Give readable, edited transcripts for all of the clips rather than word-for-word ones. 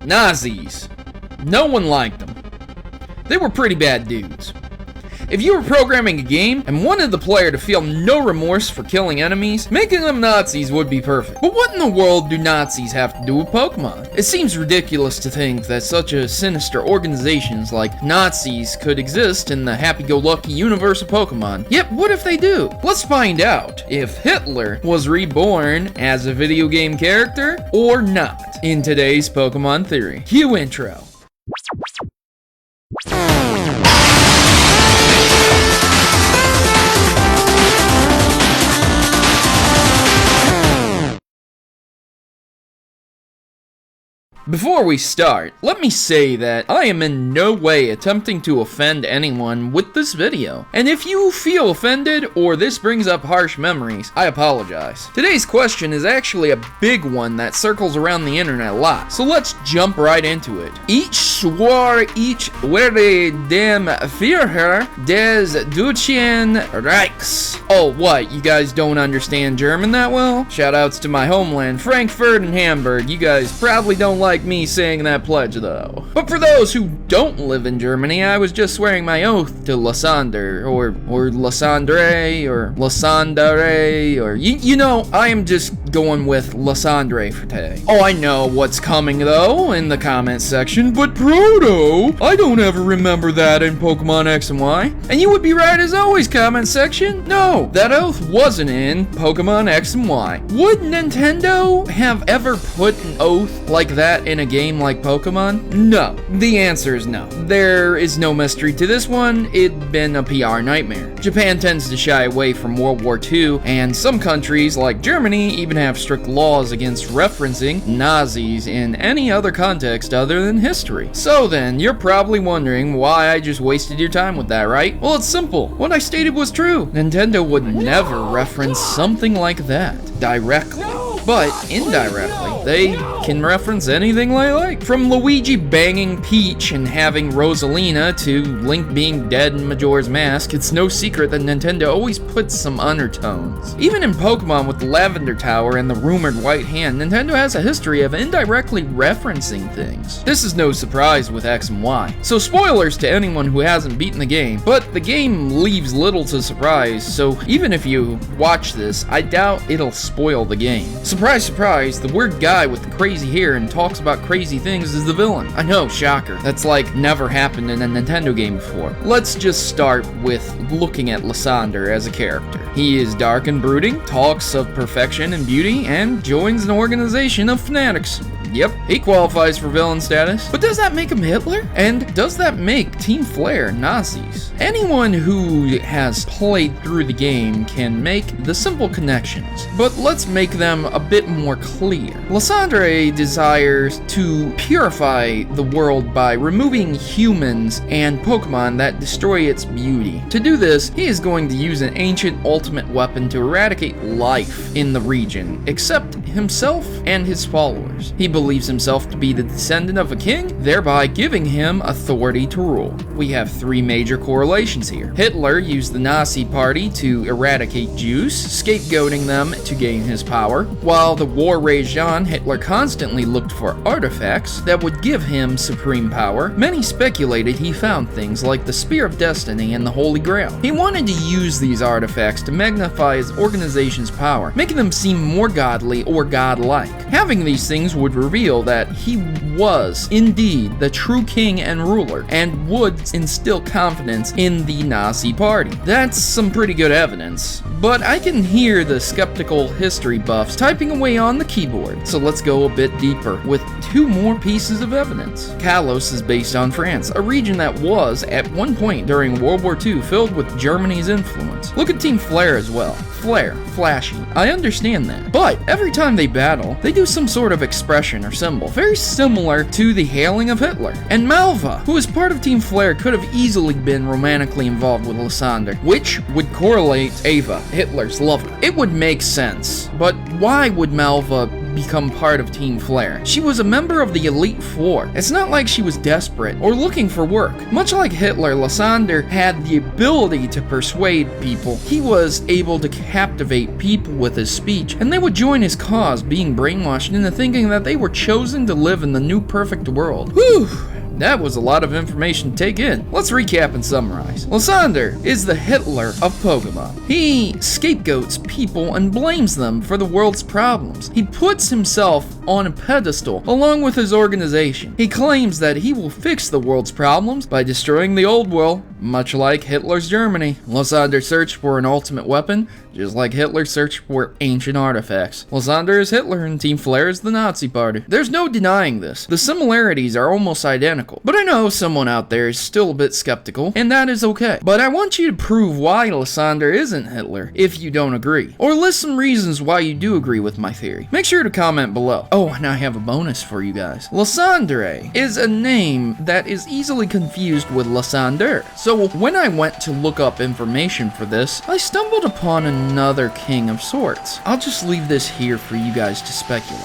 Nazis. No one liked them. They were pretty bad dudes. If you were programming a game and wanted the player to feel no remorse for killing enemies, making them Nazis would be perfect. But what in the world do Nazis have to do with Pokemon? It seems ridiculous to think that such a sinister organizations like Nazis could exist in the happy-go-lucky universe of Pokemon. Yet what if they do? Let's find out if Hitler was reborn as a video game character or not in today's Pokemon Theory. Cue intro. Before we start, let me say that I am in no way attempting to offend anyone with this video. And if you feel offended or this brings up harsh memories, I apologize. Today's question is actually a big one that circles around the internet a lot. So let's jump right into it. Ich schwör, ich werde dem Führer des Deutschen Reichs. Oh, what? You guys don't understand German that well? Shoutouts to my homeland, Frankfurt and Hamburg. You guys probably don't like me saying that pledge though. But for those who don't live in Germany, I was just swearing my oath to Lysandre, or Lysandre, or Lysandre, or you know, I am just going with Lysandre for today. Oh, I know what's coming though in the comment section, but Proto, I don't ever remember that in Pokemon X and Y. And you would be right as always, comment section. No, that oath wasn't in Pokemon X and Y. Would Nintendo have ever put an oath like that in a game like Pokemon? No. The answer is no. There is no mystery to this one. It'd been a PR nightmare. Japan tends to shy away from World War II, and some countries like Germany even have strict laws against referencing Nazis in any other context other than history. So then, you're probably wondering why I just wasted your time with that, right? Well, it's simple. What I stated was true. Nintendo would never reference something like that directly. But indirectly, they can reference anything they like. From Luigi banging Peach and having Rosalina to Link being dead in Majora's Mask, it's no secret that Nintendo always puts some undertones. Even in Pokemon with the Lavender Tower and the rumored White Hand, Nintendo has a history of indirectly referencing things. This is no surprise with X and Y. So spoilers to anyone who hasn't beaten the game, but the game leaves little to surprise, so even if you watch this, I doubt it'll spoil the game. Surprise, surprise, the weird guy with the crazy hair and talks about crazy things is the villain. I know, shocker. That's like never happened in a Nintendo game before. Let's just start with looking at Lysandre as a character. He is dark and brooding, talks of perfection and beauty, and joins an organization of fanatics. Yep, he qualifies for villain status. But does that make him Hitler? And does that make Team Flare Nazis? Anyone who has played through the game can make the simple connections, but let's make them a bit more clear. Lysandre desires to purify the world by removing humans and Pokemon that destroy its beauty. To do this, he is going to use an ancient ultimate weapon to eradicate life in the region, except himself and his followers. He believes himself to be the descendant of a king, thereby giving him authority to rule. We have three major correlations here. Hitler used the Nazi party to eradicate Jews, scapegoating them to gain his power. While the war raged on, Hitler constantly looked for artifacts that would give him supreme power. Many speculated he found things like the Spear of Destiny and the Holy Grail. He wanted to use these artifacts to magnify his organization's power, making them seem more godly or godlike. Having these things would reveal that he was indeed the true king and ruler, and would instill confidence in the Nazi party. That's some pretty good evidence, but I can hear the skeptical history buffs typing away on the keyboard, so let's go a bit deeper with two more pieces of evidence. Kalos is based on France, a region that was, at one point during World War II, filled with Germany's influence. Look at Team Flare as well. Flare, flashy, I understand that, but every time they battle, they do some sort of expression or symbol, very similar to the hailing of Hitler. And Malva, who is part of Team Flare, could have easily been romantically involved with Lysandre, which would correlate Ava, Hitler's lover. It would make sense, but why would Malva become part of Team Flare. She was a member of the Elite Four. It's not like she was desperate or looking for work. Much like Hitler, Lysandre had the ability to persuade people. He was able to captivate people with his speech, and they would join his cause, being brainwashed into thinking that they were chosen to live in the new perfect world. Whew! That was a lot of information to take in. Let's recap and summarize. Lysandre is the Hitler of Pokemon. He scapegoats people and blames them for the world's problems. He puts himself on a pedestal along with his organization. He claims that he will fix the world's problems by destroying the old world, much like Hitler's Germany. Lysandre searched for an ultimate weapon, just like Hitler searched for ancient artifacts. Lysandre is Hitler and Team Flare is the Nazi party. There's no denying this. The similarities are almost identical. But I know someone out there is still a bit skeptical, and that is okay. But I want you to prove why Lysandre isn't Hitler, if you don't agree. Or list some reasons why you do agree with my theory. Make sure to comment below. Oh, and I have a bonus for you guys. Lysandre is a name that is easily confused with Lysandre. So when I went to look up information for this, I stumbled upon another king of sorts. I'll just leave this here for you guys to speculate.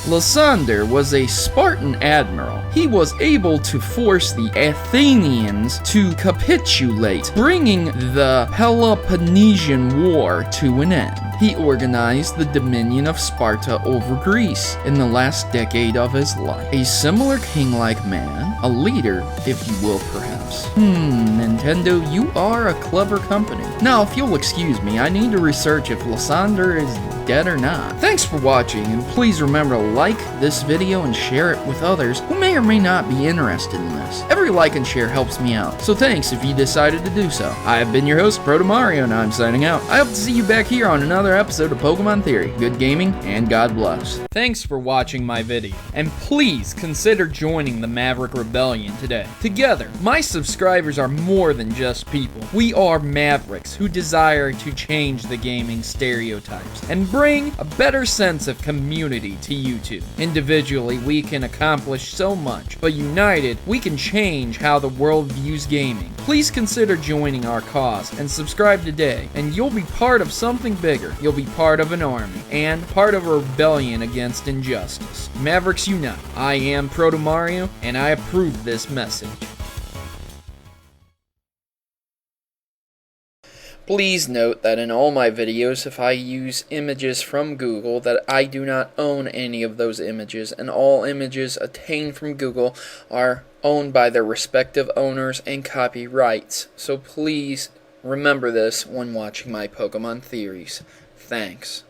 Lysandre was a Spartan admiral. He was able to force the Athenians to capitulate, bringing the Peloponnesian War to an end. He organized the dominion of Sparta over Greece in the last decade of his life. A similar king-like man, a leader, if you will, perhaps. Nintendo, you are a clever company. Now, if you'll excuse me, I need to research if Lysandre is dead or not. Thanks for watching, and please remember to like this video and share it with others who may or may not be interested in this. Every like and share helps me out, so thanks if you decided to do so. I have been your host, Protomario, and I'm signing out. I hope to see you back here on another episode of Pokemon Theory. Good gaming, and God bless. Thanks for watching my video, and please consider joining the Maverick Rebellion today. Together, my subscribers are more than just people. We are Mavericks who desire to change the gaming stereotypes and bring a better sense of community to YouTube. Individually, we can accomplish so much, but united, we can change how the world views gaming. Please consider joining our cause and subscribe today, and you'll be part of something bigger. You'll be part of an army, and part of a rebellion against injustice. Mavericks unite. I am Protomario, and I approve this message. Please note that in all my videos, if I use images from Google, that I do not own any of those images, and all images attained from Google are owned by their respective owners and copyrights. So please remember this when watching my Pokemon theories. Thanks.